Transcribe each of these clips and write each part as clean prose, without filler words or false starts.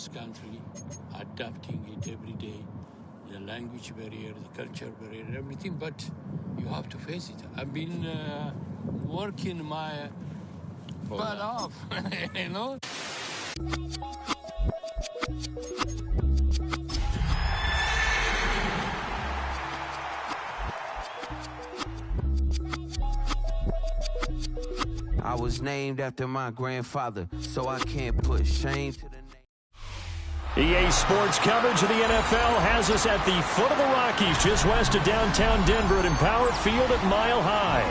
this country, adapting it every day, the language barrier, the culture barrier, everything, but you have to face it. I've been working my butt off, you know? I was named after my grandfather, so I can't put shame to the name. EA Sports coverage of the NFL has us at the foot of the Rockies, just west of downtown Denver at Empower Field at Mile High.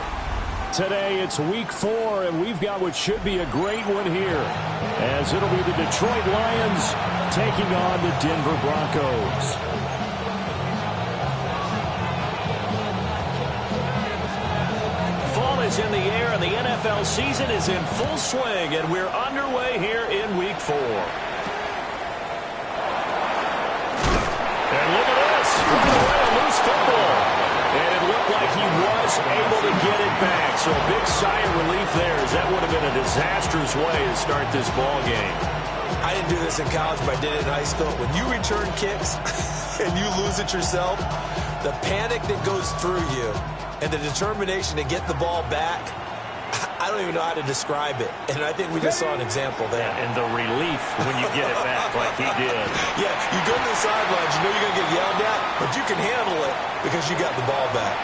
Today it's week 4, and we've got what should be a great one here, as it'll be the Detroit Lions taking on the Denver Broncos. Fall is in the air, and the NFL season is in full swing, and we're underway here in week 4. And look at this. Right away, a loose football. And it looked like he was able to get it back. So a big sigh of relief there, as that would have been a disastrous way to start this ball game. I didn't do this in college, but I did it in high school. When you return kicks and you lose it yourself, the panic that goes through you and the determination to get the ball back, I don't even know how to describe it. And I think we just saw an example there. Yeah, and the relief when you get it back like he did. Yeah, you go to the sidelines, you know you're going to get yelled at, but you can handle it because you got the ball back.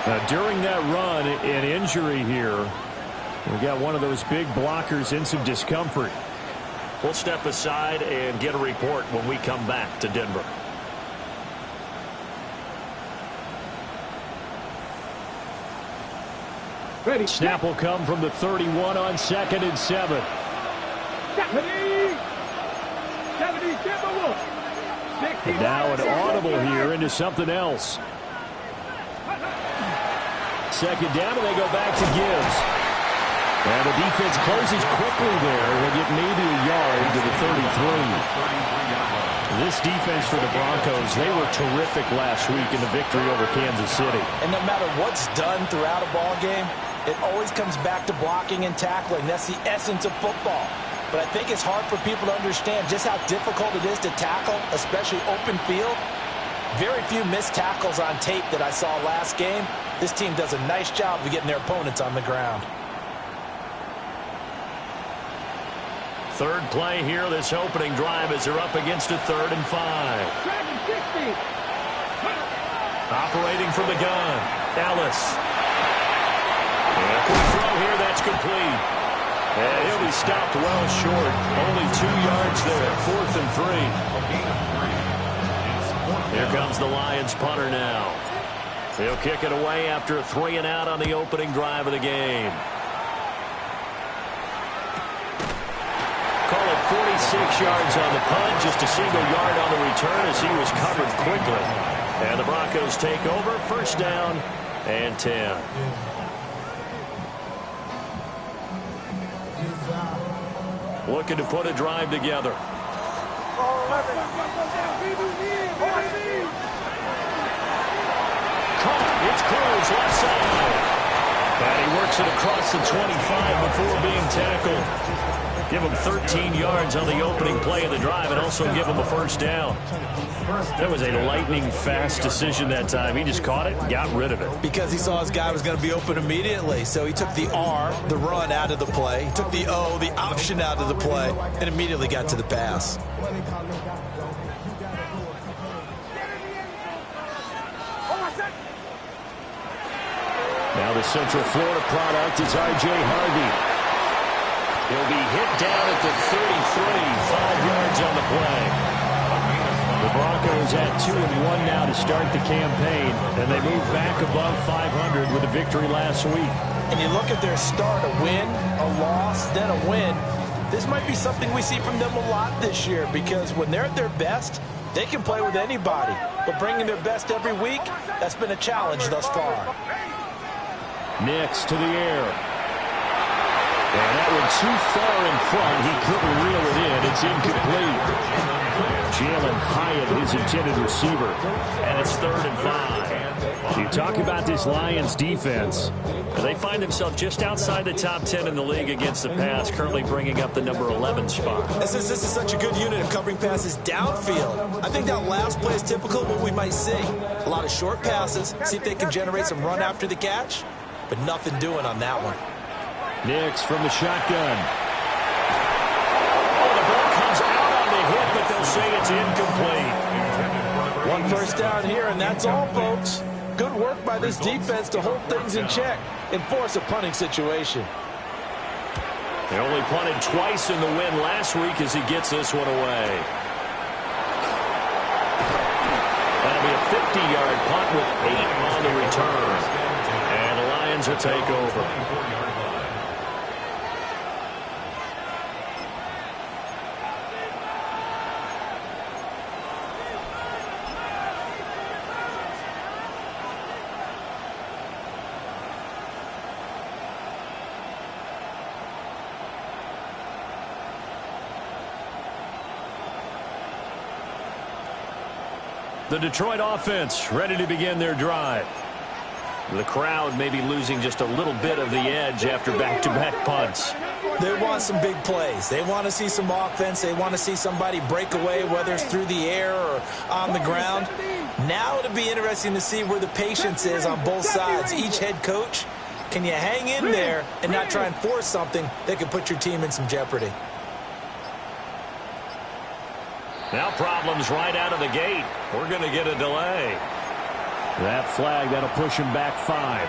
Now, during that run, an injury here, we got one of those big blockers in some discomfort. We'll step aside and get a report when we come back to Denver. Ready. Snap will come from the 31 on 2nd and 7. 70. And now an audible here into something else. 2nd down, and they go back to Gibbs. And the defense closes quickly there. We'll get maybe a yard to the 33. This defense for the Broncos, they were terrific last week in the victory over Kansas City. And no matter what's done throughout a ball game, it always comes back to blocking and tackling. That's the essence of football. But I think it's hard for people to understand just how difficult it is to tackle, especially open field. Very few missed tackles on tape that I saw last game. This team does a nice job of getting their opponents on the ground. Third play here, this opening drive, as they're up against a 3rd and 5. Operating from the gun, Ellis. And throw here, that's complete. And he'll be stopped well short. Only 2 yards there, 4th and 3. Here comes the Lions punter now. He'll kick it away after a 3 and out on the opening drive of the game. Call it 46 yards on the punt, just a single yard on the return as he was covered quickly. And the Broncos take over, 1st down and 10. Looking to put a drive together. Caught. It's closed left side. And he works it across the 25 before being tackled. Give him 13 yards on the opening play of the drive and also give him a 1st down. That was a lightning-fast decision that time. He just caught it and got rid of it. Because he saw his guy was going to be open immediately. So he took the R, the run, out of the play. He took the O, the option, out of the play, and immediately got to the pass. Now the Central Florida product is R.J. Harvey. He'll be hit down at the 33, 5 yards on the play. The Broncos at 2-1 now to start the campaign, and they move back above 500 with a victory last week. And you look at their start, a win, a loss, then a win. This might be something we see from them a lot this year, because when they're at their best, they can play with anybody. But bringing their best every week, that's been a challenge thus far. Nix to the air. And that one too far in front. He couldn't reel it in. It's incomplete. Jalen Hyatt, his intended receiver. And it's 3rd and 5. You talk about this Lions defense. They find themselves just outside the top 10 in the league against the pass, currently bringing up the number 11 spot. This is such a good unit of covering passes downfield. I think that last play is typical of what we might see. A lot of short passes, see if they can generate some run after the catch, but nothing doing on that one. Nix from the shotgun. Oh, the ball comes out on the hit, but they'll say it's incomplete. One first down here, and that's all, folks. Good work by this defense to hold things in check and force a punting situation. They only punted twice in the win last week as he gets this one away. That'll be a 50-yard punt with 8 on the return. And the Lions will take over. The Detroit offense ready to begin their drive. The crowd may be losing just a little bit of the edge after back-to-back punts. They want some big plays. They want to see some offense. They want to see somebody break away, whether it's through the air or on the ground. Now it'll be interesting to see where the patience is on both sides. Each head coach, can you hang in there and not try and force something that could put your team in some jeopardy? Now problems right out of the gate. We're going to get a delay. That flag, that'll push him back 5.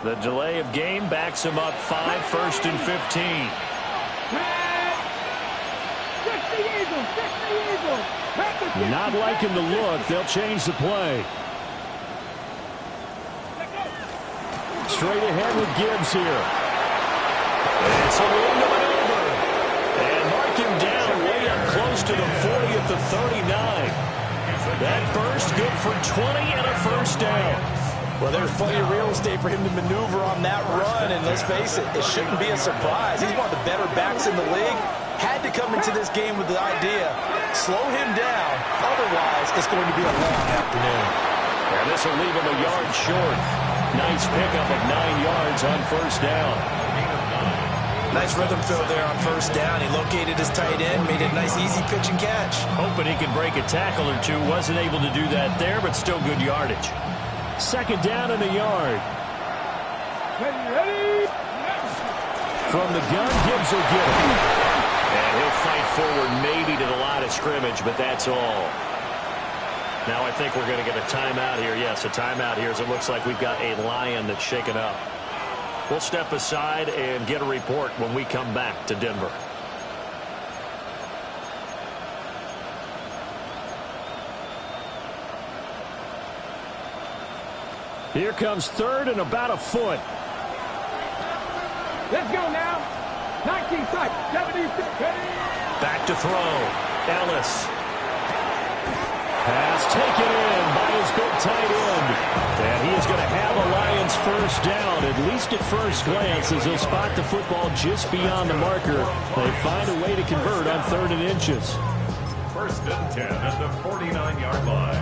The delay of game backs him up 5, 1st and 15. Not liking the look. They'll change the play. Straight ahead with Gibbs here. It's a room to maneuver. And mark him down way up close to the 40 at the 39. That burst good for 20 and a first down. Well, there's plenty of real estate for him to maneuver on that run, and let's face it, it shouldn't be a surprise. He's one of the better backs in the league. Had to come into this game with the idea, slow him down, otherwise it's going to be a long afternoon. And this will leave him a yard short. Nice pickup of 9 yards on first down. Nice rhythm fill there on first down. He located his tight end, made it a nice easy pitch and catch. Hoping he could break a tackle or two. Wasn't able to do that there, but still good yardage. Second down and a yard. Ready? From the gun, Gibbs will get it. And he'll fight forward maybe to the line of scrimmage, but that's all. Now I think we're going to get a timeout here. Yes, a timeout here as it looks like we've got a Lion that's shaken up. We'll step aside and get a report when we come back to Denver. Here comes 3rd and about a foot. Let's go now. 19 seconds. 76. Back to throw. Ellis. Pass taken in by his big tight end. And he is going to have a Lions first down, at least at first glance, as he'll spot the football just beyond the marker. They find a way to convert on 3rd and inches. 1st and 10 at the 49-yard line.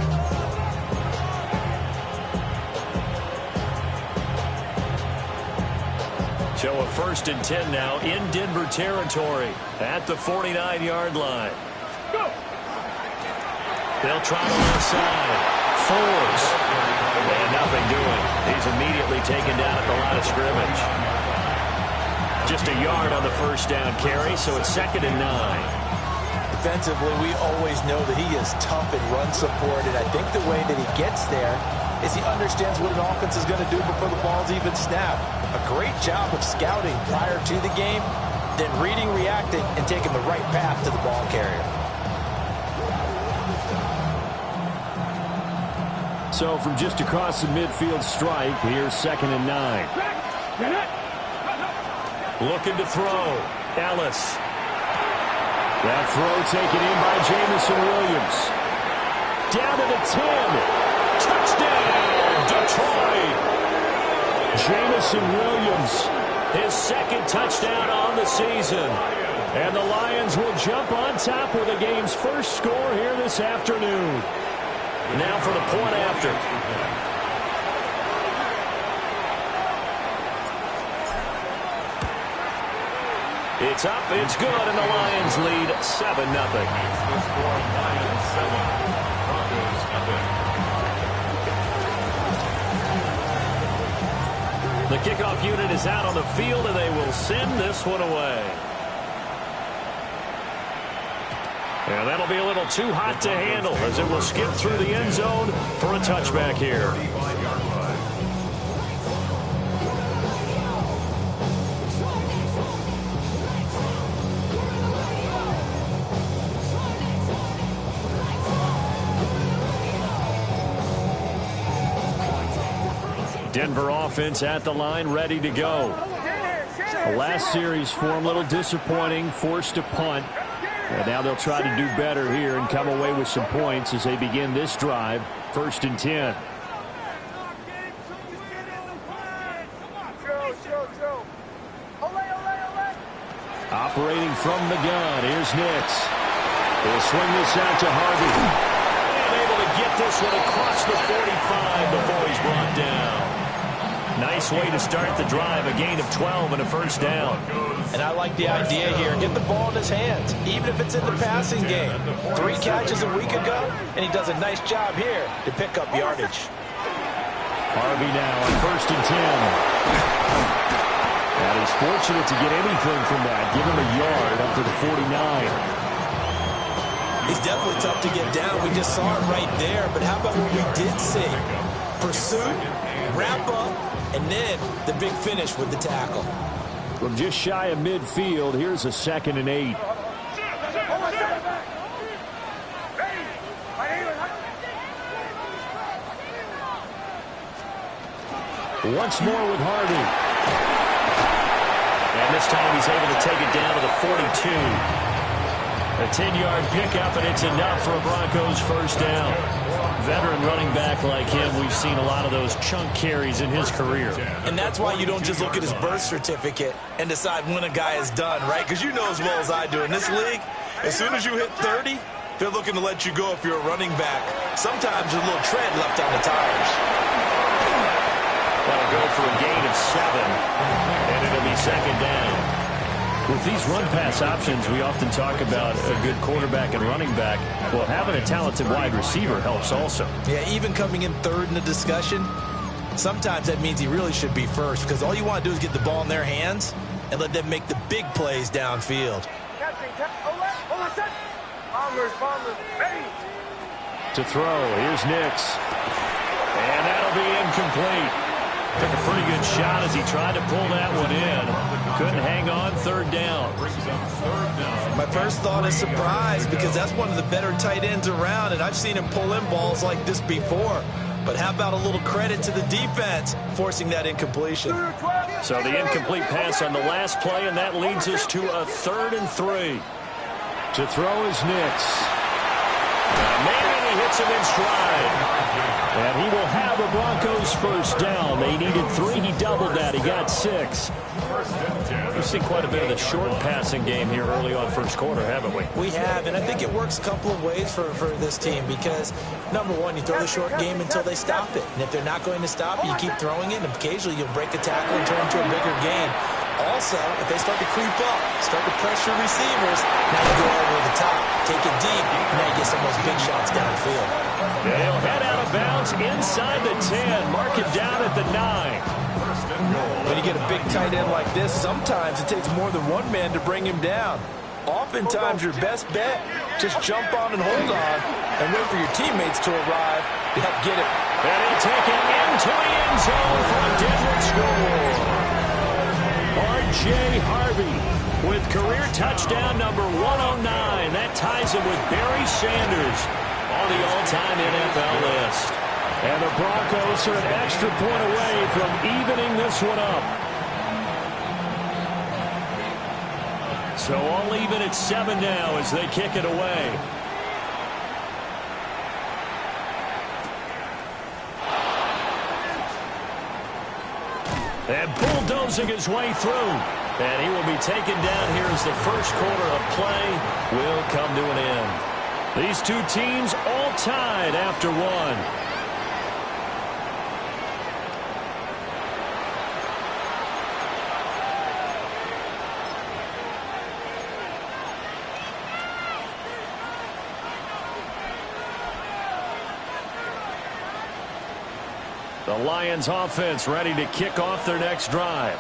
So a 1st and 10 now in Denver territory at the 49-yard line. Go. They'll try the left side. Fours. And nothing doing. He's immediately taken down at the line of scrimmage. Just a yard on the first down carry, so it's 2nd and 9. Defensively, we always know that he is tough in run support, and I think the way that he gets there is he understands what an offense is going to do before the ball's even snapped. A great job of scouting prior to the game, then reading, reacting, and taking the right path to the ball carrier. so from just across the midfield stripe. Here's 2nd and 9. Looking to throw. Ellis. That throw taken in by Jamison Williams. Down to the 10. Touchdown, Detroit. Jamison Williams, his 2nd touchdown on the season. And the Lions will jump on top with the game's first score here this afternoon. Now for the point after. It's up, it's good, and the Lions lead 7-0. The kickoff unit is out on the field, and they will send this one away. And that'll be a little too hot to handle as it will skip through the end zone for a touchback here. Denver offense at the line, ready to go. The last series for them, a little disappointing, forced to punt. And now they'll try to do better here and come away with some points as they begin this drive, 1st and 10. Operating from the gun, here's Nix. He'll swing this out to Harvey. And able to get this one across the 45 before he's brought down. Nice way to start the drive, a gain of 12 and a 1st down. And I like the idea here. Get the ball in his hands, even if it's in the passing game. 3 catches a week ago, and he does a nice job here to pick up yardage. Harvey now on 1st and 10. And he's fortunate to get anything from that. Give him a yard up to the 49. He's definitely tough to get down. We just saw it right there. But how about what we did see? Pursuit, wrap up, and then the big finish with the tackle. From just shy of midfield, here's a 2nd and 8. Once more with Harvey. And this time he's able to take it down to the 42. A 10-yard pickup, and it's enough for a Broncos 1st down. Veteran running back like him, we've seen a lot of those chunk carries in his career. And that's why you don't just look at his birth certificate and decide when a guy is done, right? Because you know as well as I do, in this league, as soon as you hit 30, they're looking to let you go if you're a running back. Sometimes there's a little tread left on the tires. That'll go for a gain of 7, and it'll be 2nd down. With these run-pass options, we often talk about a good quarterback and running back. Well, having a talented wide receiver helps also. Yeah, even coming in 3rd in the discussion, sometimes that means he really should be 1st, because all you want to do is get the ball in their hands and let them make the big plays downfield. To throw, here's Nix. And that'll be incomplete. Took a pretty good shot as he tried to pull that one in. Couldn't hang on, 3rd down. My first thought is surprise, because that's one of the better tight ends around, and I've seen him pull in balls like this before. But how about a little credit to the defense forcing that incompletion? So the incomplete pass on the last play, and that leads us to a 3rd and 3. To throw is Nix. Maybe he hits him in stride. And he will have a Broncos 1st down. They needed 3. He doubled that. He got 6. We've seen quite a bit of the short passing game here early on 1st quarter, haven't we? We have, and I think it works a couple of ways for this team because, number one, you throw the short game until they stop it. And if they're not going to stop it, you keep throwing it, and occasionally you'll break a tackle and turn it into a bigger gain. Also, if they start to creep up, start to pressure receivers, now you go over the top, take it deep, and now you get some of those big shots downfield. They'll head out of bounds inside the 10, mark it down at the 9. When you get a big tight end like this, sometimes it takes more than one man to bring him down. Oftentimes, your best bet, just jump on and hold on and wait for your teammates to arrive to help get it. And he'll take it into the end zone for a Denver score. R.J. Harvey with career touchdown number 109. That ties him with Barry Sanders on the all-time NFL list. And the Broncos are an extra point away from evening this one up. So all even at 7 now as they kick it away. And bulldozing his way through. And he will be taken down here as the first quarter of play will come to an end. These two teams all tied after one. The Lions offense ready to kick off their next drive.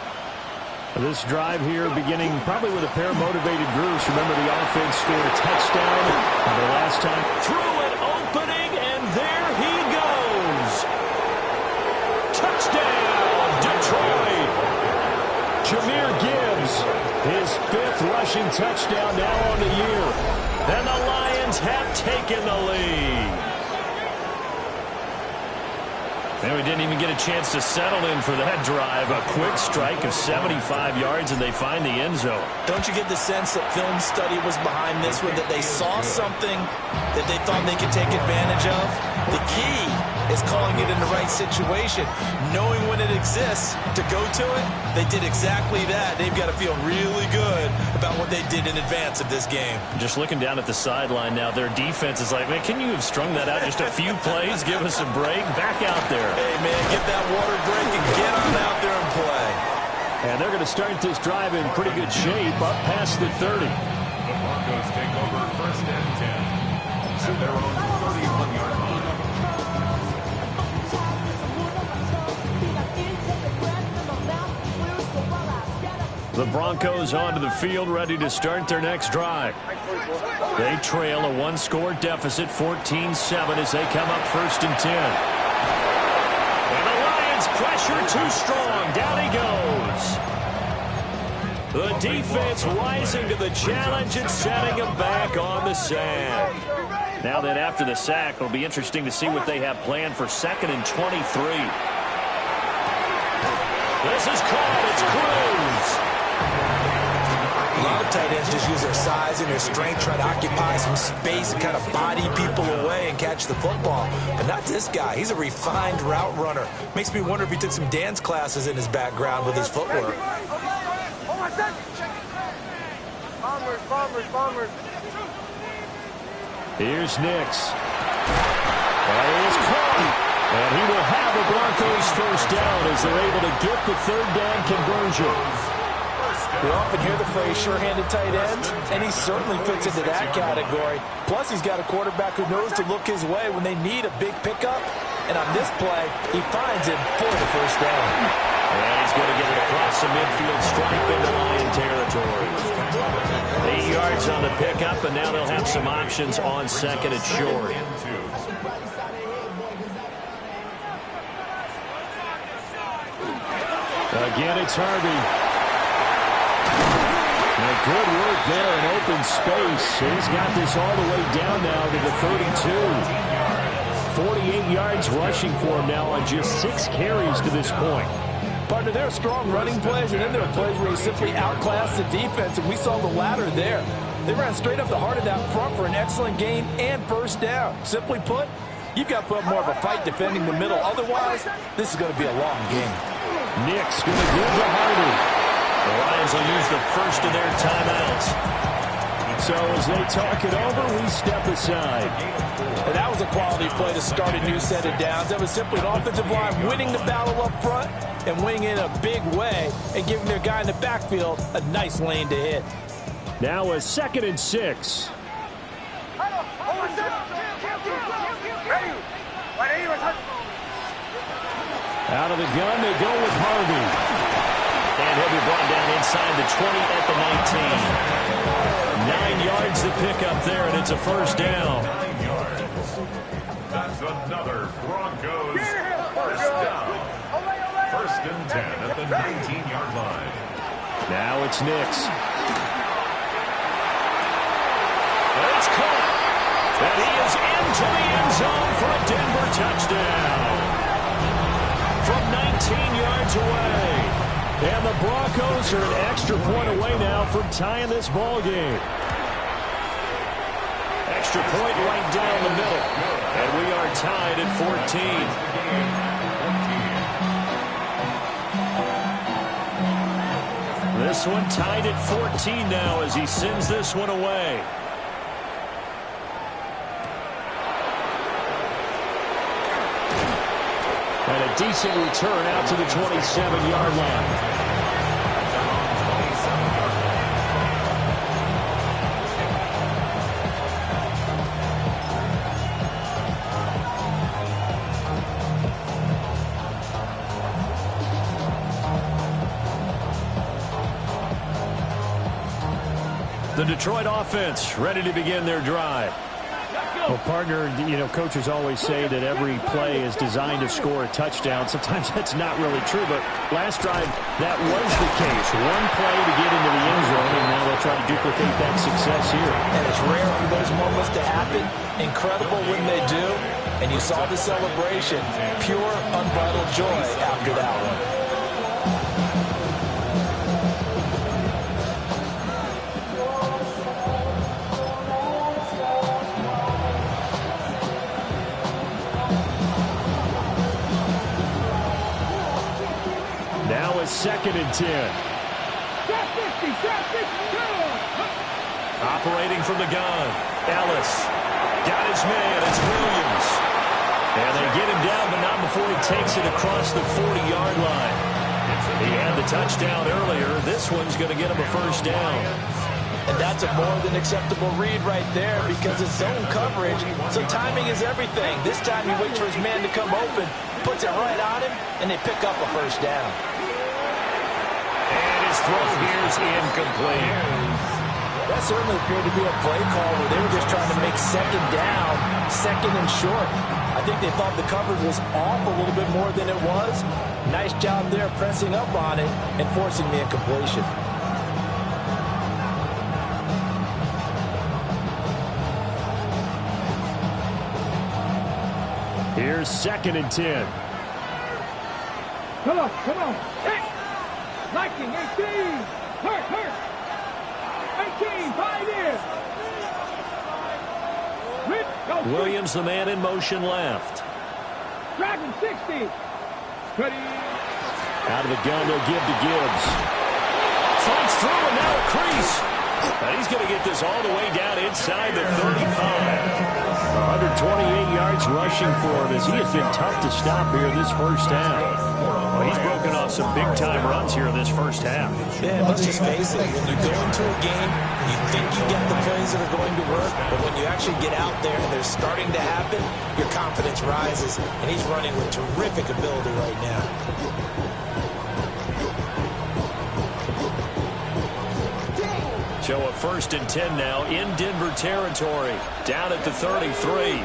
This drive here beginning probably with a pair of motivated groups. Remember, the offense scored a touchdown the last time. Through an opening, and there he goes. Touchdown, Detroit. Jahmyr Gibbs, his 5th rushing touchdown now on the year. And the Lions have taken the lead. And we didn't even get a chance to settle in for that drive. A quick strike of 75 yards, and they find the end zone. Don't you get the sense that film study was behind this one, that they saw something that they thought they could take advantage of? The key is calling it in the right situation, knowing when it exists to go to it. They did exactly that. They've got to feel really good about what they did in advance of this game. Just looking down at the sideline now, their defense is like, man, can you have strung that out just a few plays? Give us a break. Back out there. Hey, man, get that water break and get on out there and play. And they're going to start this drive in pretty good shape up past the 30. The Broncos take over 1st and 10 at their own 31-yard line. The Broncos onto the field ready to start their next drive. They trail a 1-score deficit, 14-7 as they come up 1st and 10. And the Lions pressure too strong. Down he goes. The defense rising to the challenge and setting him back on the sack. Now then, after the sack, it'll be interesting to see what they have planned for 2nd and 23. This is caught. It's Cruz. A lot of tight ends just use their size and their strength, try to occupy some space and kind of body people away and catch the football. But not this guy. He's a refined route runner. Makes me wonder if he took some dance classes in his background with his footwork. Here's Nix. And he is caught. And he will have the Broncos 1st down as they're able to get the 3rd down conversion. We often hear the phrase sure-handed tight ends, and he certainly fits into that category. Plus, he's got a quarterback who knows to look his way when they need a big pickup. And on this play, he finds him for the 1st down. And he's going to get it across the midfield stripe into Lion territory. 8 yards on the pickup, and now they'll have some options on 2nd and short. Again, it's Harvey. Good work there in open space. He's got this all the way down now to the 32. 48 yards rushing for him now on just 6 carries to this point. Partner, there are strong running plays, and then there are plays where he simply outclassed the defense, and we saw the latter there. They ran straight up the heart of that front for an excellent gain and 1st down. Simply put, you've got to put more of a fight defending the middle. Otherwise, this is going to be a long game. Nick's going to give to Harvey. The Lions will use the first of their timeouts. So as they talk it over, we step aside. And that was a quality play to start a new set of downs. That was simply an offensive line winning the battle up front and winning in a big way and giving their guy in the backfield a nice lane to hit. Now a 2nd and 6. Out of the gun, they go with Harvey. And he'll be brought down inside the 20 at the 19. 9 yards to pick up there, and it's a 1st down. 9 yards. That's another Broncos 1st down. 1st and 10 at the 19-yard line. Now it's Nix. And it's caught. And he is into the end zone for a Denver touchdown. from 19 yards away. And the Broncos are an extra point away now from tying this ball game. Extra point right down the middle. And we are tied at 14. This one tied at 14 now as he sends this one away. And a decent return out to the 27-yard line. The Detroit offense ready to begin their drive. Well, partner, coaches always say that every play is designed to score a touchdown. Sometimes that's not really true, but last drive, that was the case. One play to get into the end zone, and now they'll try to duplicate that success here. And it's rare for those moments to happen. Incredible when they do. And you saw the celebration. Pure, unbridled joy after that one. Now it's 2nd and 10. Operating from the gun. Ellis got his man. It's Williams. And they get him down, but not before he takes it across the 40-yard line. He had the touchdown earlier. This one's going to get him a first down. And that's a more than acceptable read right there because it's zone coverage, so timing is everything. This time he waits for his man to come open, puts it right on him, and they pick up a first down. And his throw here's incomplete. That certainly appeared to be a play call where they were just trying to make second down, second and short. I think they thought the coverage was off a little bit more than it was. Nice job there pressing up on it and forcing the incompletion. Here's 2nd and 10. Come on. Hey! 19, 18. Hurt. 18, 5 in. Williams, the man in motion left. Dragon 60. Ready. Out of the gun, they'll give to Gibbs. Fights through, and now a crease. And he's going to get this all the way down inside the 35. 128 yards rushing for him as he has been tough to stop here this first half. Well, he's broken off some big-time runs here in this first half. Yeah, let's just face it. When you go into a game, you think you get the plays that are going to work, but when you actually get out there and they're starting to happen, your confidence rises, and he's running with terrific ability right now. So a 1st and 10 now in Denver territory. Down at the 33.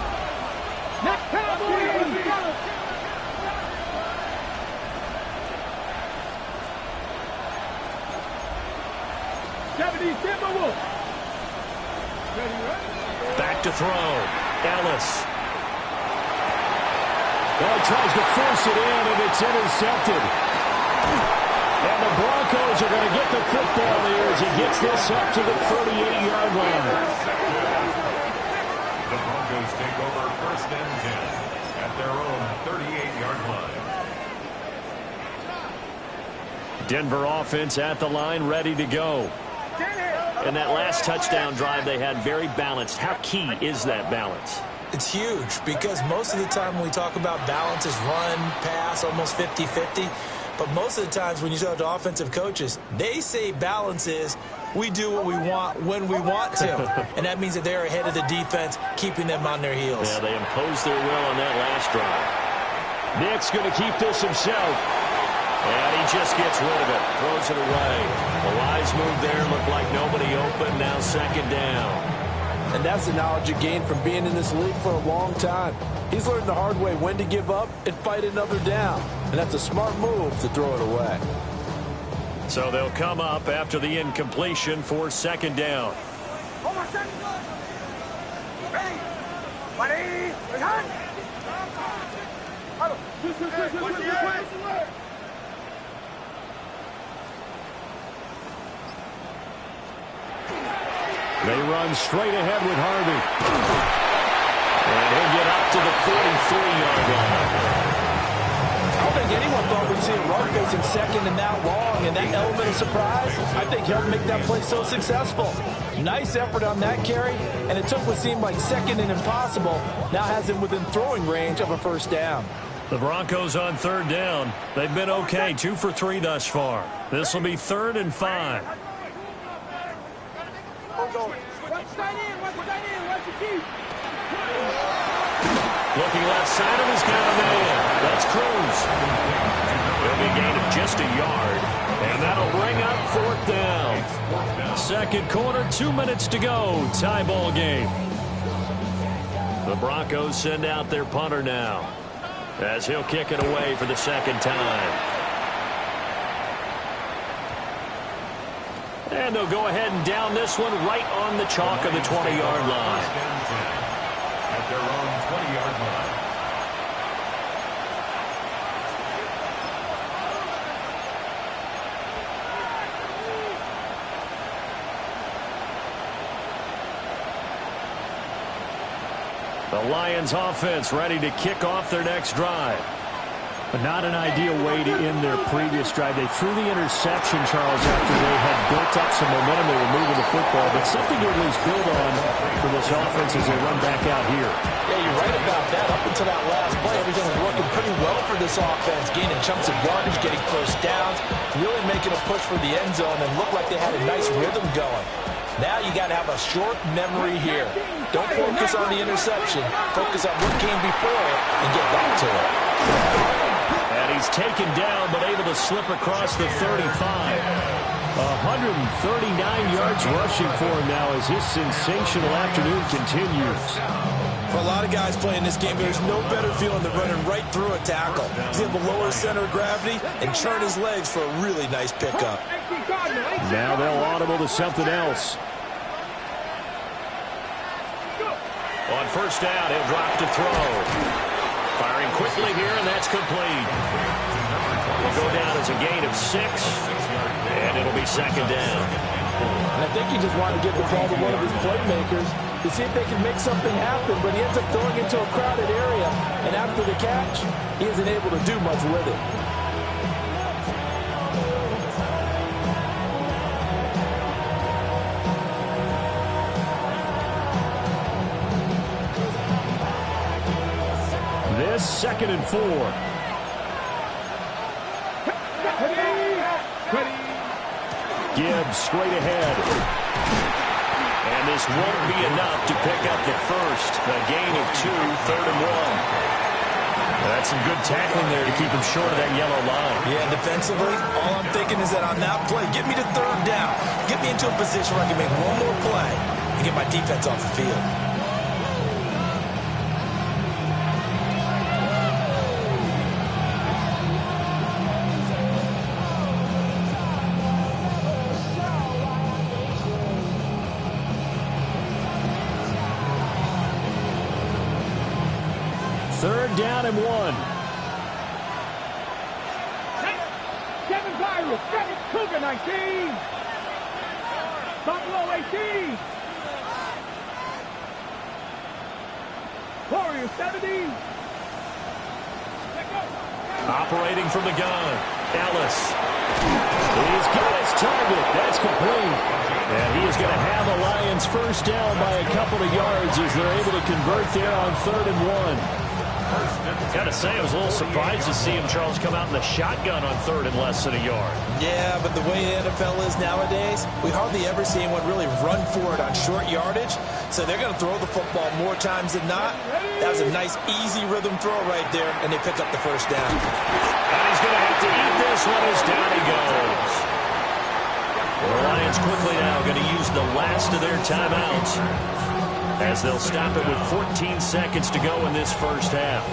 Back to throw. Ellis. Well, he tries to force it in, and it's intercepted. And the Broncos are going to get the football here as he gets this up to the 38-yard line. The Broncos take over 1st and 10 at their own 38-yard line. Denver offense at the line, ready to go. And that last touchdown drive they had very balanced. How key is that balance? It's huge because most of the time when we talk about balance is run, pass, almost 50-50. But most of the times when you talk to offensive coaches, they say balance is we do what we want when we want to. And that means that they're ahead of the defense, keeping them on their heels. Yeah, they imposed their will on that last drive. Nick's going to keep this himself. And he just gets rid of it. Throws it away. A wise move there. Looked like nobody open. Now 2nd down. And that's the knowledge you gain from being in this league for a long time. He's learned the hard way when to give up and fight another down. And that's a smart move to throw it away. So they'll come up after the incompletion for 2nd down. Ready. Ready. They run straight ahead with Harvey. And he'll get up to the 43-yard line. I don't think anyone thought we'd see a run facing second and that long, and that element of surprise, I think, helped make that play so successful. Nice effort on that carry, and it took what seemed like second and impossible, now has him within throwing range of a first down. The Broncos on third down. They've been okay, 2 for 3 thus far. This will be 3rd and 5. Looking left side of his got a man. That's Cruz. It'll be a gain of just a yard. And that'll bring up 4th down. Second quarter, 2 minutes to go. Tie ball game. The Broncos send out their punter now, as he'll kick it away for the second time. And they'll go ahead and down this one right on the chalk of the 20-yard line. At their own 20-yard line. The Lions offense ready to kick off their next drive. But not an ideal way to end their previous drive. They threw the interception, Charles, after they had built up some momentum. They were moving the football, but something to at least build on for this offense as they run back out here. Yeah, you're right about that. Up until that last play, everything was working pretty well for this offense, gaining chunks of yardage, getting first downs, really making a push for the end zone, and looked like they had a nice rhythm going. Now you got to have a short memory here. Don't focus on the interception. Focus on what came before it and get back to it. And he's taken down, but able to slip across the 35. 139 yards rushing for him now as his sensational afternoon continues. For a lot of guys playing this game, there's no better feeling than running right through a tackle. He's able to lower center of gravity and churn his legs for a really nice pickup. Now they'll audible to something else. On first down, he'll drop to throw. Firing quickly here, and that's complete. Will go down as a gain of 6, and it'll be second down. And I think he just wanted to give the ball to one of his playmakers to see if they can make something happen, but he ends up throwing into a crowded area, and after the catch, he isn't able to do much with it. This 2nd and 4. Gibbs straight ahead. And this won't be enough to pick up the first. A gain of 2, 3rd and 1. That's some good tackling there to keep him short of that yellow line. Yeah, defensively, all I'm thinking is that on that play, get me to 3rd down. Get me into a position where I can make one more play and get my defense off the field. Third down and 1. 7 Virus, 7 Cougar 19. Buffalo 18. Warriors 70. Operating from the gun. Ellis. He's got his target. That's complete. And he is going to have the Lions first down by a couple of yards as they're able to convert there on 3rd and 1. Got to say, I was a little surprised to see him, Charles, come out in the shotgun on 3rd and less than a yard. Yeah, but the way the NFL is nowadays, we hardly ever see anyone really run for it on short yardage. So they're going to throw the football more times than not. That was a nice, easy rhythm throw right there, and they pick up the first down. And he's going to have to eat this one as down he goes. The Lions quickly now going to use the last of their timeouts, as they'll stop it with 14 seconds to go in this first half.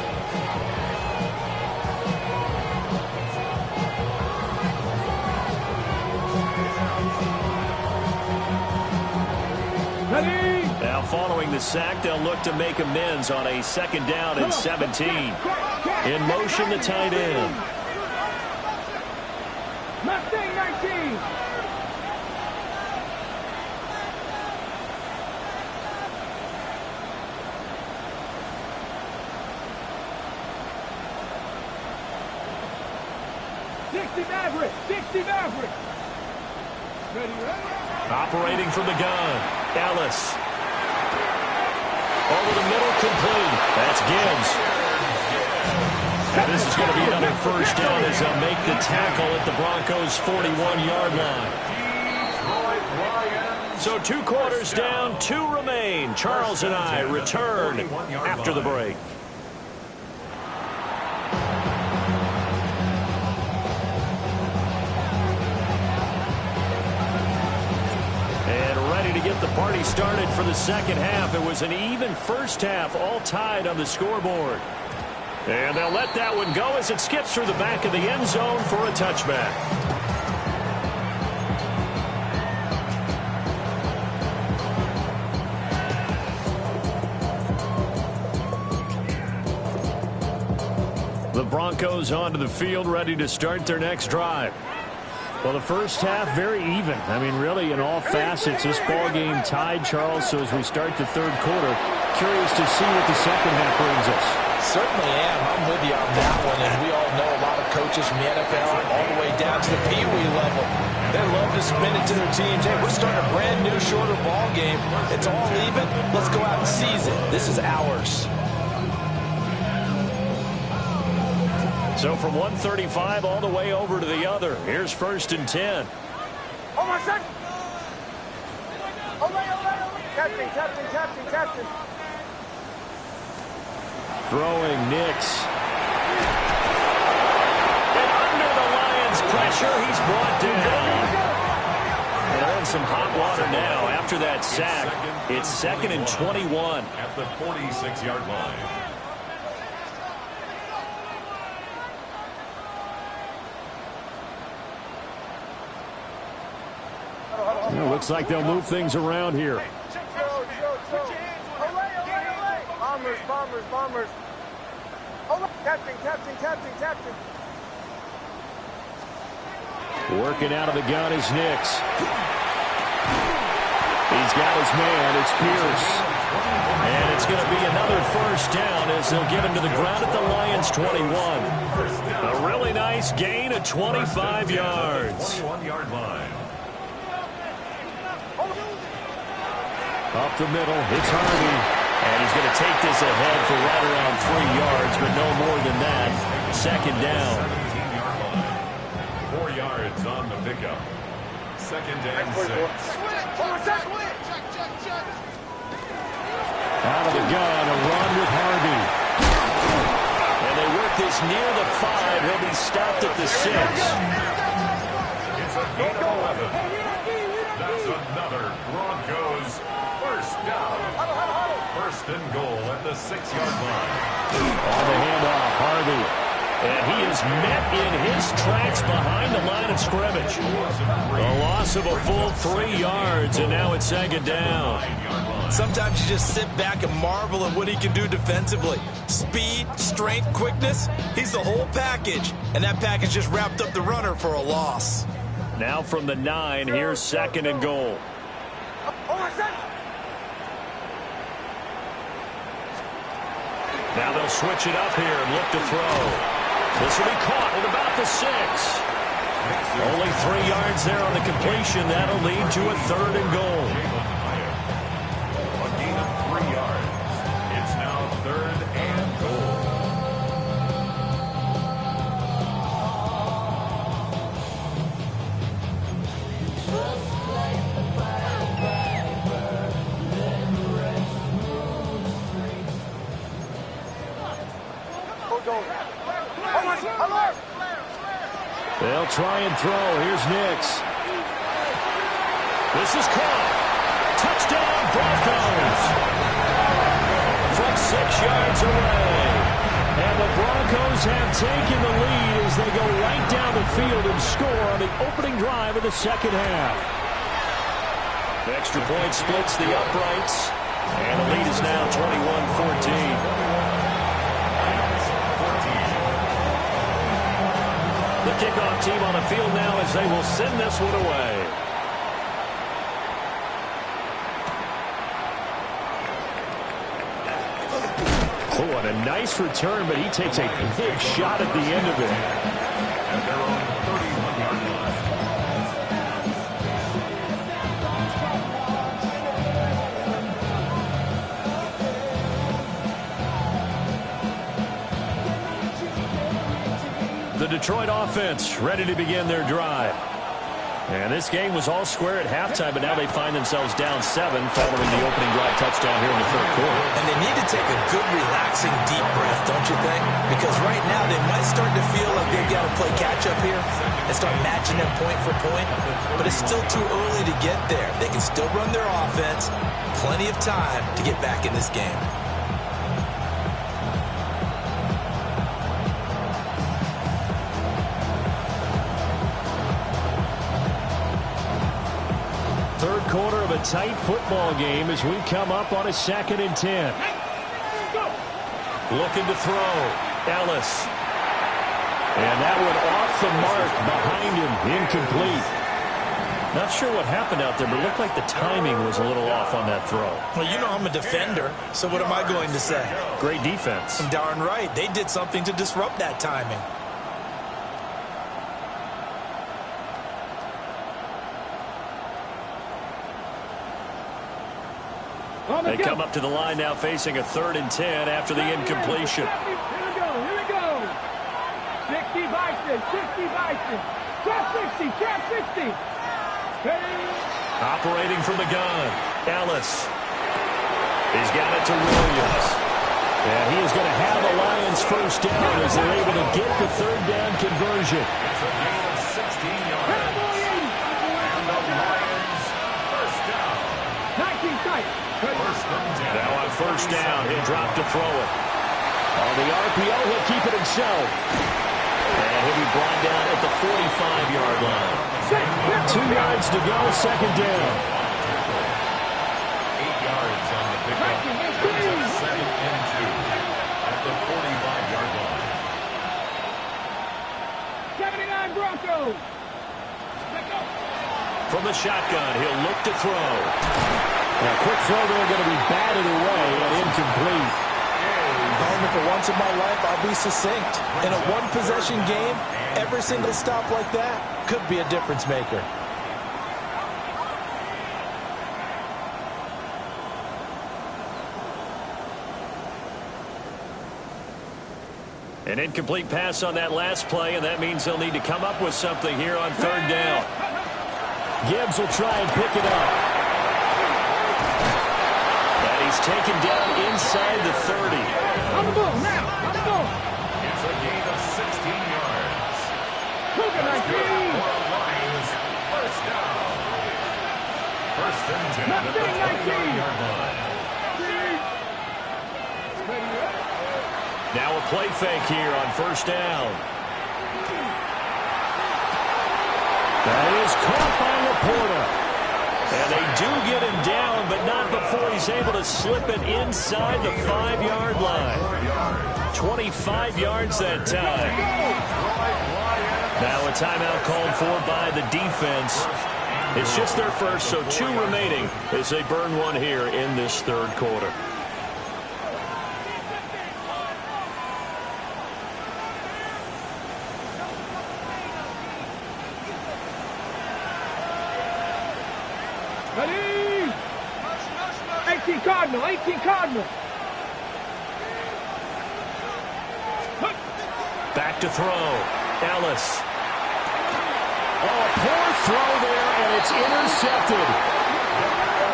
Now Now following the sack, they'll look to make amends on a 2nd down and 17. In motion, the tight end. Mustang 19. Maverick. 60 Maverick. Ready. Operating from the gun. Ellis. Over the middle, complete. That's Gibbs. And this is going to be another 1st down as they'll make the tackle at the Broncos' 41-yard line. So 2 quarters down, 2 remain. Charles and I return after the break. To get the party started for the 2nd half. It was an even 1st half, all tied on the scoreboard. And they'll let that one go as it skips through the back of the end zone for a touchback. The Broncos onto the field, ready to start their next drive. Well, the 1st half, very even. I mean, really, in all facets, this ball game tied, Charles. So as we start the 3rd quarter, curious to see what the 2nd half brings us. Certainly am. I'm with you on that one. And we all know a lot of coaches from the NFL all the way down to the Pee Wee level. They love to spin it to their teams. Hey, we're starting a brand new, shorter ball game. It's all even. Let's go out and seize it. This is ours. So from 135 all the way over to the other. Here's 1st and 10. Oh, my son. Captain. Throwing Nix. And under the Lions' pressure, he's brought down. And in some hot water now after that sack. It's 2nd and 21. At the 46-yard line. It looks like they'll move things around here. Bombers. Captain. Working out of the gun is Nix. He's got his man. It's Pierce. And it's going to be another 1st down as they'll get him to the ground at the Lions' 21. A really nice gain of 25 yards. 21-yard line. Up the middle, it's Harvey. And he's going to take this ahead for right around 3 yards, but no more than that. 2nd down. 17-yard line. 4 yards on the pickup. 2nd and 6. Out of the gun, a run with Harvey. And they work this near the 5. He'll be stopped at the 6. It's a gain of 11. That's another Broncos 1st down. 1st and goal at the 6-yard line. On the handoff, Harvey. And he is met in his tracks behind the line of scrimmage. A loss of a full 3 yards, and now it's 2nd down. Sometimes you just sit back and marvel at what he can do defensively. Speed, strength, quickness, he's the whole package. And that package just wrapped up the runner for a loss. Now from the 9, here's 2nd and goal. Now they'll switch it up here and look to throw. This will be caught at about the 6. Only 3 yards there on the completion. That'll lead to a 3rd and goal. A gain of 3 yards. It's now 3rd and goal. They'll try and throw. Here's Nix. This is caught. Touchdown, Broncos. From 6 yards away. And the Broncos have taken the lead as they go right down the field and score on the opening drive of the 2nd half. The extra point splits the uprights. And the lead is now 21-14. The kickoff team on the field now as they will send this one away. Oh, and a nice return, but he takes a big shot at the end of it. At their own 31-yard line. The Detroit offense ready to begin their drive. And this game was all square at halftime, but now they find themselves down 7 following the opening drive touchdown here in the third quarter. And they need to take a good, relaxing, deep breath, don't you think? Because right now they might start to feel like they've got to play catch-up here and start matching them point for point. But it's still too early to get there. They can still run their offense. Plenty of time to get back in this game. Third quarter of a tight football game as we come up on a 2nd and 10. Looking to throw. Ellis. And that one off the mark behind him. Incomplete. Not sure what happened out there, but it looked like the timing was a little off on that throw. Well, you know I'm a defender, so what am I going to say? Great defense. Darn right. They did something to disrupt that timing. They come up to the line now facing a 3rd and 10 after the incompletion. Here we go. 60 Bison, 60 Bison. Trap 60, trap 60. Operating from the gun. Ellis. He's got it to Williams. And he is going to have the Lions first down as they're able to get the 3rd down conversion. It's a gain of 16 yards. And the Lions first down. 19 tight. First and 10. Now on first down, he'll drop to throw it. On the RPO, he'll keep it himself. And he'll be brought down at the 45-yard line. 2 yards to go, 2nd down. 8 yards on the pickup. Brings up 2nd and 2 at the 45-yard line. 79 Broncos. From the shotgun, he'll look to throw. Now, quick throw there, going to be batted away and incomplete. For once in my life, I'll be succinct. In a one-possession game, every single stop like that could be a difference maker. An incomplete pass on that last play, and that means they'll need to come up with something here on 3rd down. Gibbs will try and pick it up. And he's taken down inside the 30. On the ball now. On the ball. It's a gain of 16 yards. Cougar That's good 19. for the Lions. First down. First and 10 at the 29-yard line. Now a play fake here on first down. That is caught by Laporta. And they do get him down, but not before he's able to slip it inside the 5-yard line. 25 yards that time. Now a timeout called for by the defense. It's just their first, so 2 remaining as they burn one here in this 3rd quarter. Ready? 18 Cardinal, 18 Cardinal. Back to throw. Ellis. Oh, poor throw there, and it's intercepted.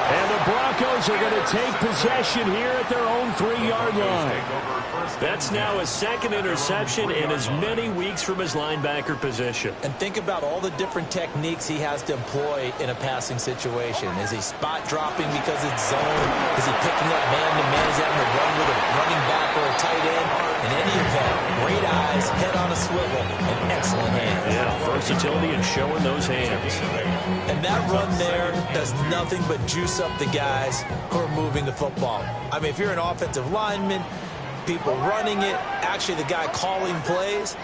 And the Broncos are going to take possession here at their own 3-yard line. That's now his 2nd interception in as many weeks from his linebacker position. And think about all the different techniques he has to employ in a passing situation. Is he spot dropping because it's zone? Is he picking up man-to-man? Is he having to run with a running back or a tight end? In any event, great eyes, head on a swivel, and excellent hands. Yeah, versatility and showing those hands. And that run there does nothing but juice picks up the guys who are moving the football. I mean, if you're an offensive lineman, people running it, actually the guy calling plays,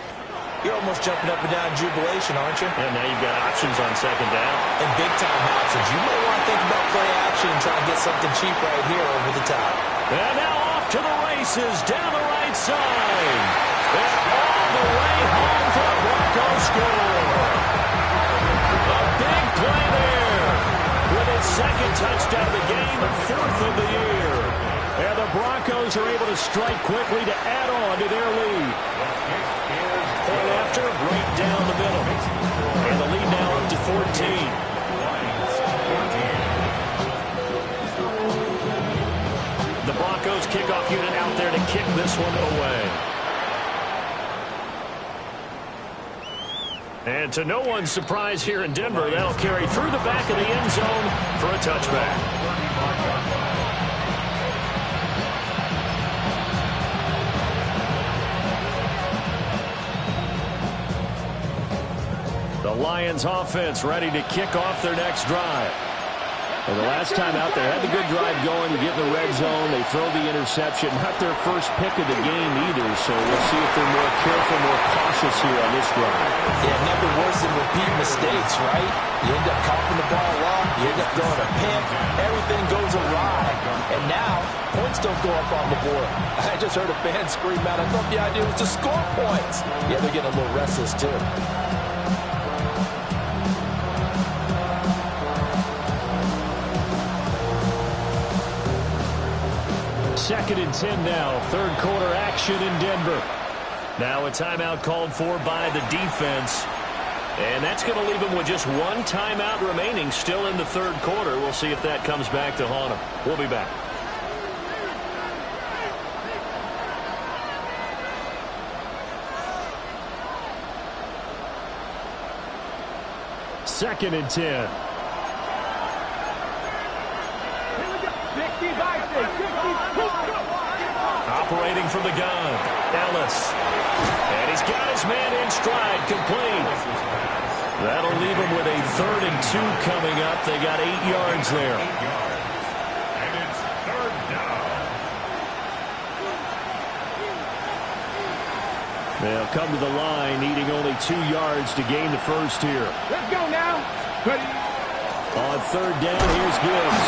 you're almost jumping up and down in jubilation, aren't you? And now you've got options on second down. And big-time options. You might want to think about play action and try and get something cheap right here over the top. And now off to the races down the right side. And all the way home for the Broncos score. A big play there with his second touchdown of the game and fourth of the year. And the Broncos are able to strike quickly to add on to their lead. Point after, right down the middle. And the lead now up to 14. The Broncos kickoff unit out there to kick this one away. And to no one's surprise here in Denver, that'll carry through the back of the end zone for a touchback. The Lions offense ready to kick off their next drive. And the last time out, they had the good drive going. You get in the red zone. They throw the interception. Not their first pick of the game either, so we'll see if they're more careful, more cautious here on this drive. Yeah, nothing worse than repeat mistakes, right? You end up coughing the ball off. You end up throwing a pick. Everything goes awry. And now, points don't go up on the board. I just heard a fan scream out, I thought the idea was to score points. Yeah, they're getting a little restless, too. Second and 10 now. Third quarter action in Denver. Now a timeout called for by the defense. And that's going to leave them with just one timeout remaining still in the third quarter. We'll see if that comes back to haunt them. We'll be back. Second and 10. Operating from the gun, Ellis. And he's got his man in stride, complete. That'll leave him with a 3rd and 2 coming up. They got 8 yards there. And it's third down. They'll come to the line, needing only 2 yards to gain the first here. Let's go now. Ready. On third down, here's Gibbs.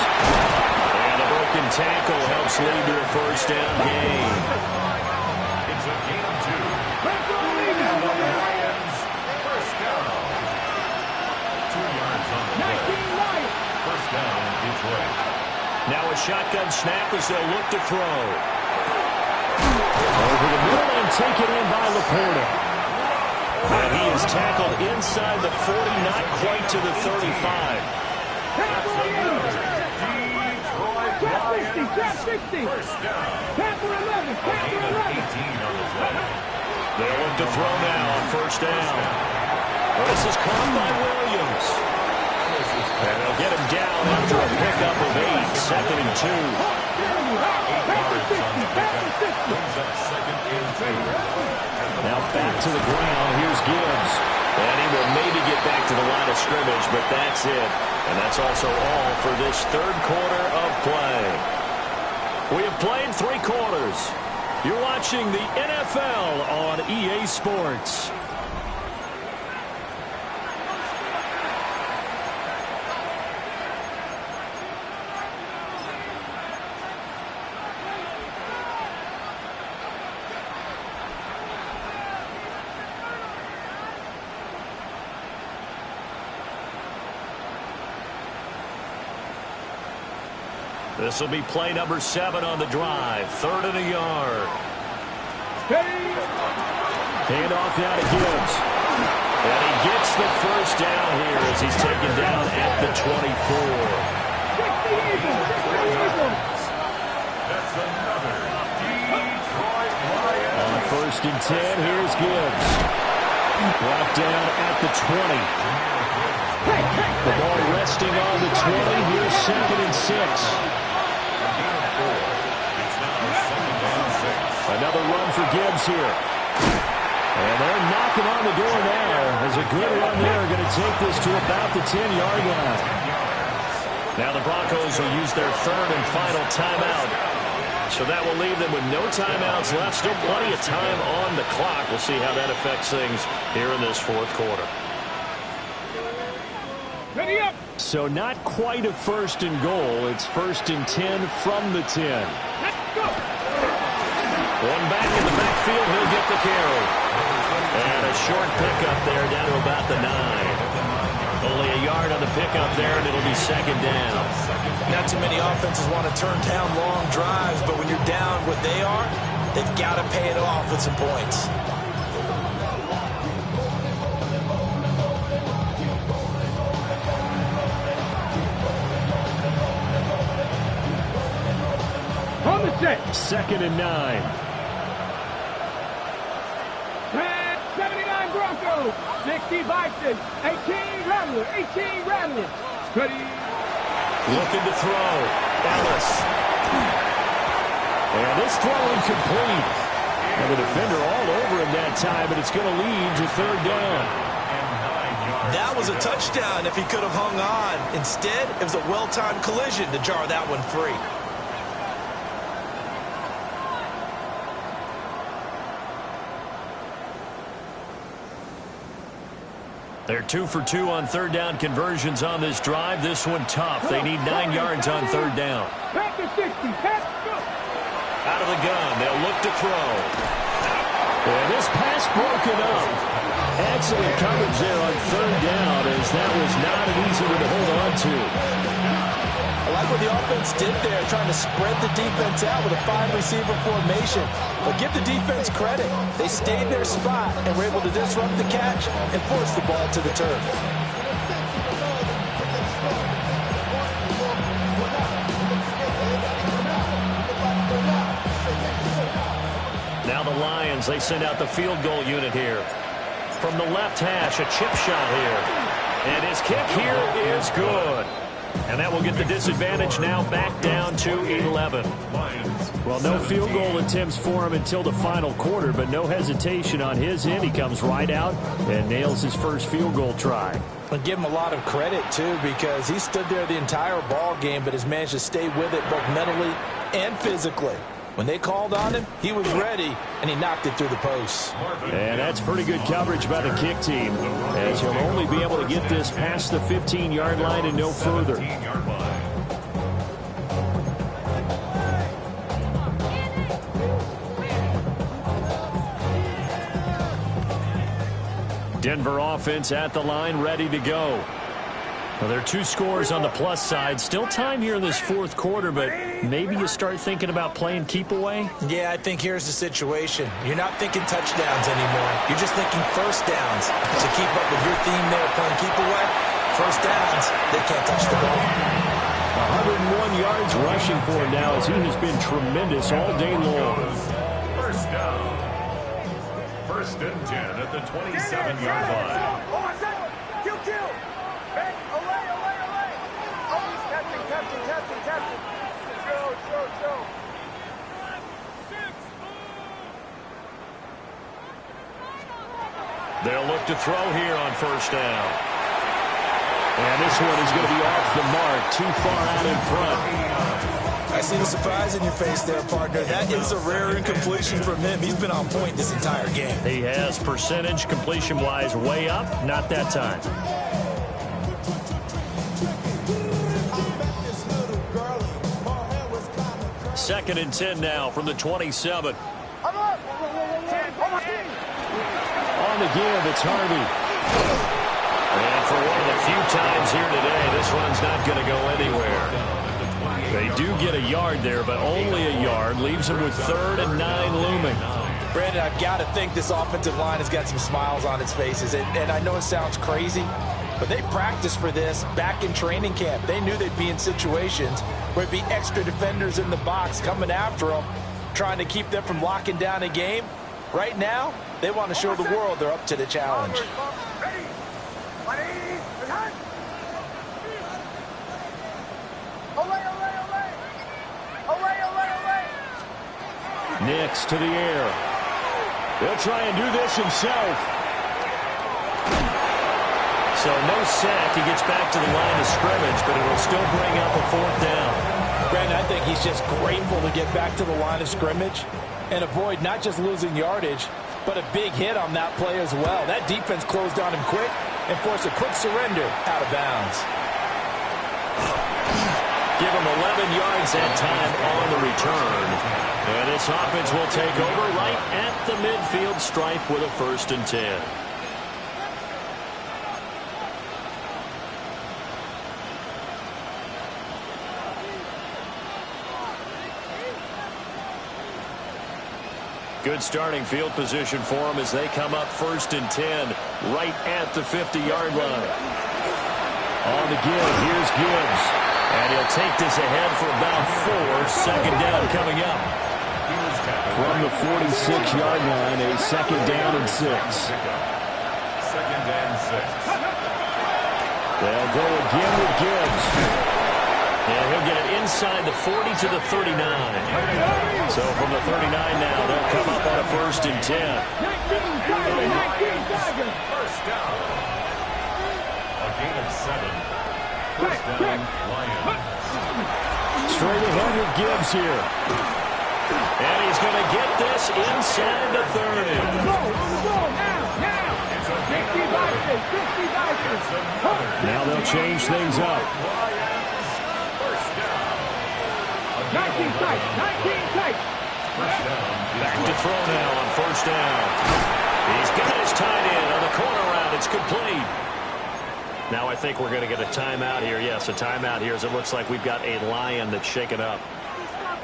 And a broken tackle helps lead to a first down gain. It's a gain of 2. And the Lions, first down. 2 yards on the play. First down, Detroit. Now a shotgun snap as they'll look to throw. Over the middle and taken in by Laporta. And he is tackled inside the 40, not quite to the 35. Tap 60. First down. Tap for 11. Tap for 11. 18 on the play. They'll look to throw now on first down. Well, this is caught by Williams. And they'll get him down after a pickup of 8. Second and 2. 8 yards on the pickup. Brings up second and 2. Now back to the ground. Here's Gibbs. And he will maybe get back to the line of scrimmage, but that's it. And that's also all for this third quarter of play. We have played 3 quarters. You're watching the NFL on EA Sports. This will be play number 7 on the drive. 3rd and a yard. Hand off now to Gibbs. And he gets the first down here as he's taken down at the 24. That's another Detroit Lions. On 1st and 10, here's Gibbs. Brought down at the 20. The ball resting on the 20. Here's 2nd and 6. Another run for Gibbs here. And they're knocking on the door now. There's a good run there. Going to take this to about the 10-yard line. Now the Broncos will use their third and final timeout. So that will leave them with no timeouts left. Still plenty of time on the clock. We'll see how that affects things here in this fourth quarter. Ready up. So not quite a first and goal. It's first and 10 from the 10. Let's go. One back in the backfield. He'll get the carry. And a short pickup there down to about the 9. Only a yard on the pickup there, and it'll be second down. Not too many offenses want to turn down long drives, but when you're down what they are, they've got to pay it off with some points. On the set. Second and 9. 79 Broncos. 60 Bison. 18 Rattler. 18 Rattler. Ready. Looking to throw. Ellis. And this throw incomplete. And the defender all over him that time, but it's going to lead to third down. That was a touchdown if he could have hung on. Instead, it was a well-timed collision to jar that one free. They're 2 for 2 on third down conversions on this drive. This one tough. They need 9 yards on third down. Panther 60. Panther. Out of the gun. They'll look to throw. And this pass broken up. Excellent coverage there on third down, as that was not an easy one to hold on to. I like what the offense did there, trying to spread the defense out with a 5-receiver formation. But give the defense credit. They stayed their spot and were able to disrupt the catch and force the ball to the turf. Now the Lions, they send out the field goal unit here. From the left hash, a chip shot here. And his kick here is good. And that will get the disadvantage now back down to 11. Well, no field goal attempts for him until the final quarter, but no hesitation on his end. He comes right out and nails his first field goal try. And give him a lot of credit, too, because he stood there the entire ball game, but has managed to stay with it both mentally and physically. When they called on him, he was ready, and he knocked it through the posts. And that's pretty good coverage by the kick team, as he'll only be able to get this past the 15-yard line and no further. Denver offense at the line, ready to go. Well, there are 2 scores on the plus side. Still time here in this fourth quarter, but maybe you start thinking about playing keep away? Yeah, I think here's the situation. You're not thinking touchdowns anymore. You're just thinking first downs. To keep up with your theme there, playing keep away, first downs, they can't touch the ball. 101 yards rushing for him now, as he has been tremendous all day long. First down. First and 10 at the 27-yard line. They'll look to throw here on first down. And this one is going to be off the mark, too far out in front. I see the surprise in your face there, partner. That is a rare incompletion from him. He's been on point this entire game. He has percentage completion-wise way up. Not that time. Second and 10 now from the 27. On the give, it's Harvey. And for one of the few times here today, this run's not going to go anywhere. They do get a yard there, but only a yard. Leaves them with 3rd and 9 looming. Brandon, I've got to think this offensive line has got some smiles on its faces. And I know it sounds crazy, but they practiced for this back in training camp. They knew they'd be in situations where it'd be extra defenders in the box coming after them, trying to keep them from locking down a game. Right now, they want to show the world they're up to the challenge. Nix to the air. He'll try and do this himself. So no sack. He gets back to the line of scrimmage, but it will still bring up a fourth down. Brandon, I think he's just grateful to get back to the line of scrimmage and avoid not just losing yardage, but a big hit on that play as well. That defense closed on him quick and forced a quick surrender out of bounds. Give him 11 yards that time on the return. And this offense will take over right at the midfield stripe with a 1st and 10. Good starting field position for them as they come up 1st and 10 right at the 50-yard line. On the give, here's Gibbs. And he'll take this ahead for about 4. 2nd down coming up. From the 46-yard line, a 2nd down and 6. 2nd and 6. They'll go again with Gibbs. And he'll get it inside the 40 to the 39. So from the 39 now, they'll come up on a 1st and 10. 1st down. A gain of 7. 1st down, Lions. Straight ahead with Gibbs here. And he's going to get this inside the 30. Now they'll change things up. First down. 19 tight. First down. Back to throw now on 1st down. He's got his tight end on the corner route. It's complete. Now I think we're going to get a timeout here. Yes, a timeout here as it looks like we've got a Lion that's shaken up.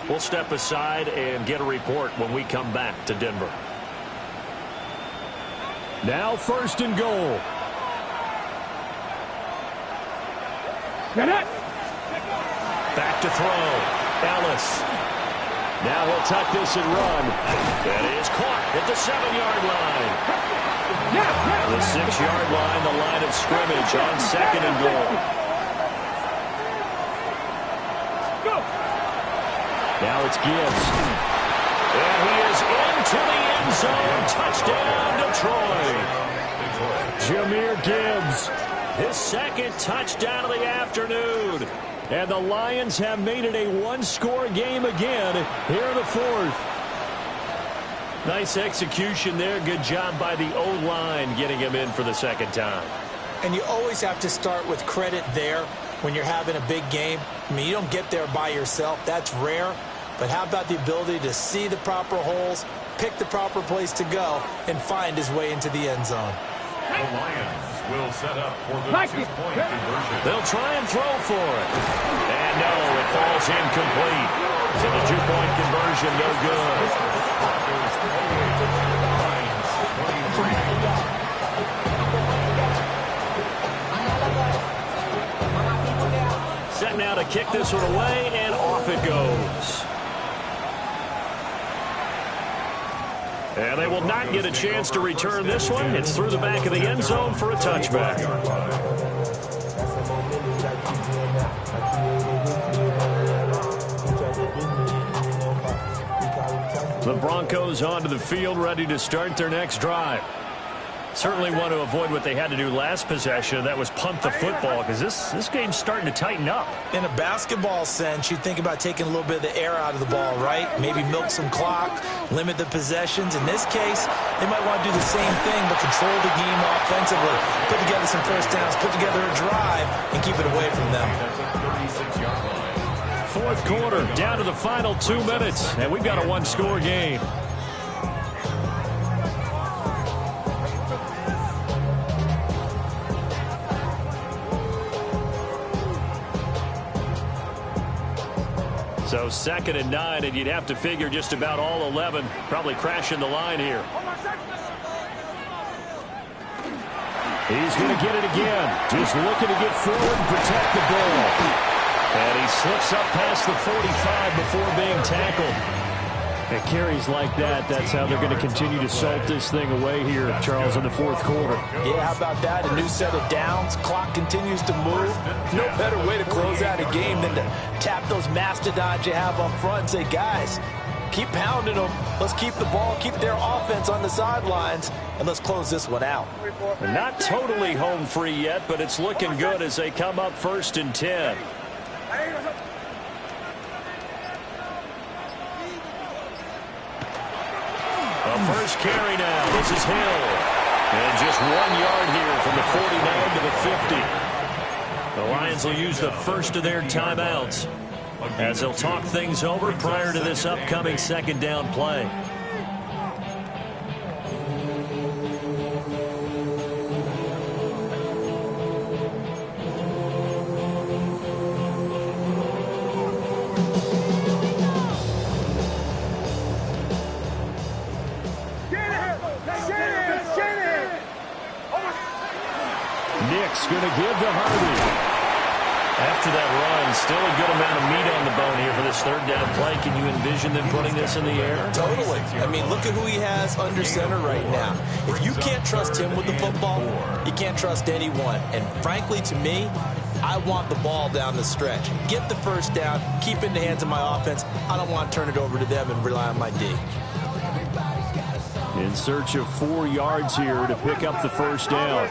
We'll step aside and get a report when we come back to Denver. Now 1st and goal. Get it. Back to throw. Ellis. Now he'll tuck this and run. That is caught at the 7-yard line. The 6-yard line, the line of scrimmage on 2nd and goal. Now it's Gibbs. And he is into the end zone. Touchdown, Detroit. Jahmyr Gibbs. His 2nd touchdown of the afternoon. And the Lions have made it a 1-score game again here in the 4th. Nice execution there. Good job by the O-line getting him in for the 2nd time. And you always have to start with credit there when you're having a big game. I mean, you don't get there by yourself. That's rare. But how about the ability to see the proper holes, pick the proper place to go, and find his way into the end zone? The Lions will set up for the 2-point conversion. They'll try and throw for it. And no, it falls incomplete. So the 2-point conversion, no good. Set now to kick this one away, and off it goes. And they will not get a chance to return this one. It's through the back of the end zone for a touchback. The Broncos onto the field, ready to start their next drive. Certainly want to avoid what they had to do last possession. That was punt the football, because this game's starting to tighten up. In a basketball sense, you think about taking a little bit of the air out of the ball, right? Maybe milk some clock, limit the possessions. In this case, they might want to do the same thing, but control the game offensively. Put together some 1st downs, put together a drive, and keep it away from them. 4th quarter, down to the final 2 minutes, and we've got a 1-score game. So 2nd and 9, and you'd have to figure just about all 11 probably crashing the line here. He's going to get it again. Just looking to get forward and protect the ball. And he slips up past the 45 before being tackled. At carries like that, that's how they're going to continue to salt this thing away here, Charles, in the 4th quarter. Yeah, how about that? A new set of downs. Clock continues to move. No better way to close out a game than to tap those mastodons you have up front and say, guys, keep pounding them. Let's keep the ball, keep their offense on the sidelines, and let's close this one out. Not totally home free yet, but it's looking good as they come up 1st and 10. first carry now. This is Hill. And just 1 yard here from the 49 to the 50. The Lions will use the first of their timeouts as they'll talk things over prior to this upcoming second down play. Nick's going to give to Harvey. After that run, still a good amount of meat on the bone here for this third down play. Can you envision them putting this in the air? Totally. I mean, look at who he has under center right now. If you can't trust him with the football, you can't trust anyone. And frankly, to me, I want the ball down the stretch. Get the first down, keep it in the hands of my offense. I don't want to turn it over to them and rely on my D. In search of 4 yards here to pick up the first down.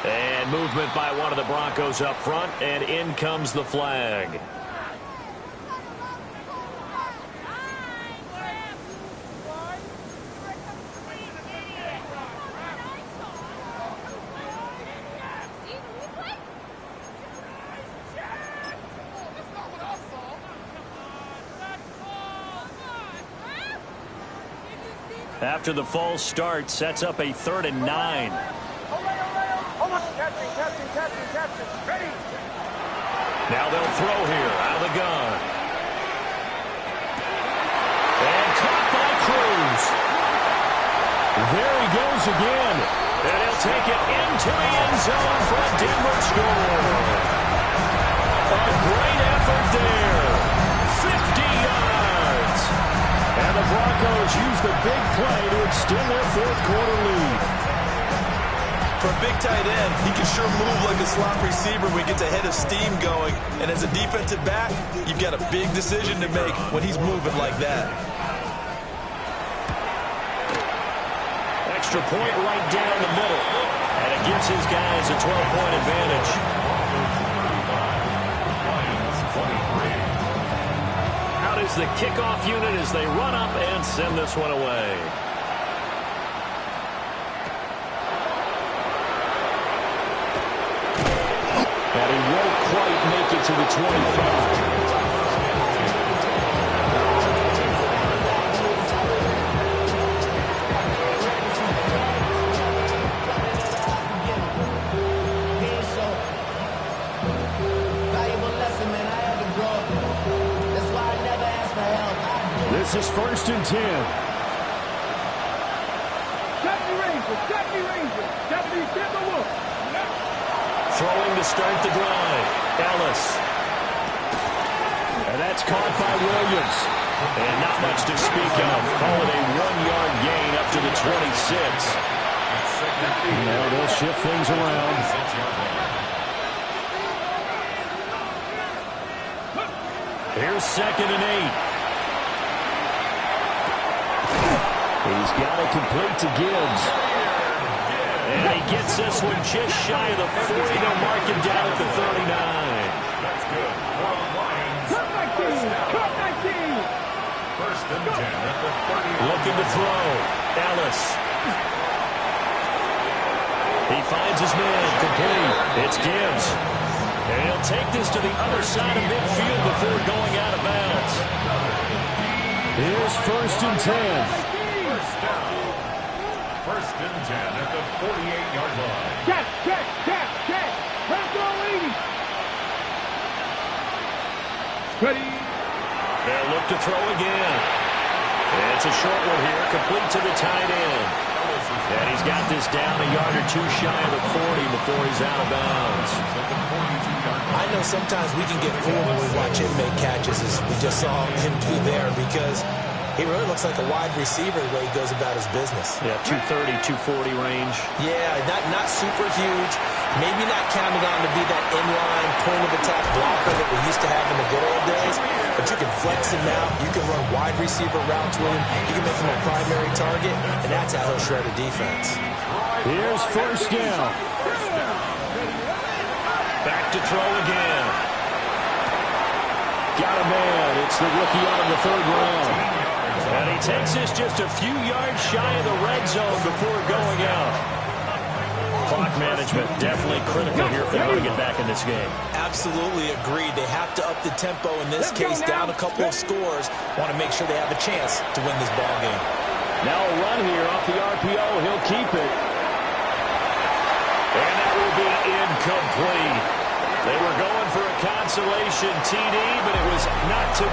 And movement by one of the Broncos up front, and in comes the flag. After the false start, sets up a 3rd and 9. Ready. Now they'll throw here out of the gun. And caught by Cruz. There he goes again. And he'll take it into the end zone for a Denver score. A great effort there. 50 yards. And the Broncos use the big play to extend their fourth quarter lead. For a big tight end, he can sure move like a slot receiver when he gets a head of steam going. And as a defensive back, you've got a big decision to make when he's moving like that. Extra point right down the middle. And it gives his guys a 12-point advantage. Out is the kickoff unit as they run up and send this one away. And he won't quite make it to the 25. This is 1st and 10. Deputy Ranger. Deputy Timberwolf. Throwing to start the drive. Ellis. And that's caught by Williams. And not much to speak of. Call it a 1-yard gain up to the 26. Now they'll shift things around. Here's 2nd and 8. He's got it complete to Gibbs. And he gets this one just shy of the 40. They'll mark him down at the 39. That's good. Cut my team. 1st and 10 at the 30. Looking to throw. Ellis. He finds his man. Complete. It's Gibbs. And he'll take this to the other side of midfield before going out of bounds. Here's 1st and 10. First down. 1st and 10 at the 48-yard line. Catch. Run throw 80. Ready. They'll look to throw again. And it's a short one here, complete to the tight end. And he's got this down a yard or two shy of the 40 before he's out of bounds. I know sometimes we can get fooled when we watch him make catches, as we just saw him do there, because He really looks like a wide receiver the way he goes about his business. Yeah, 230, 240 range. Yeah, not super huge. Maybe not counting on to be that inline point-of-attack blocker that we used to have in the good old days. But you can flex him out. You can run wide receiver routes with him. You can make him a primary target, and that's how he'll shred a defense. Here's first down. Back to throw again. Got a man. It's the rookie out of the third round. And he takes this just a few yards shy of the red zone before going out. Clock management definitely critical here if they want to get back in this game. Absolutely agreed. They have to up the tempo in this case, down a couple of scores. Want to make sure they have a chance to win this ball game. Now a run here off the RPO. He'll keep it. And that will be incomplete. They were going for a consolation TD, but it was not to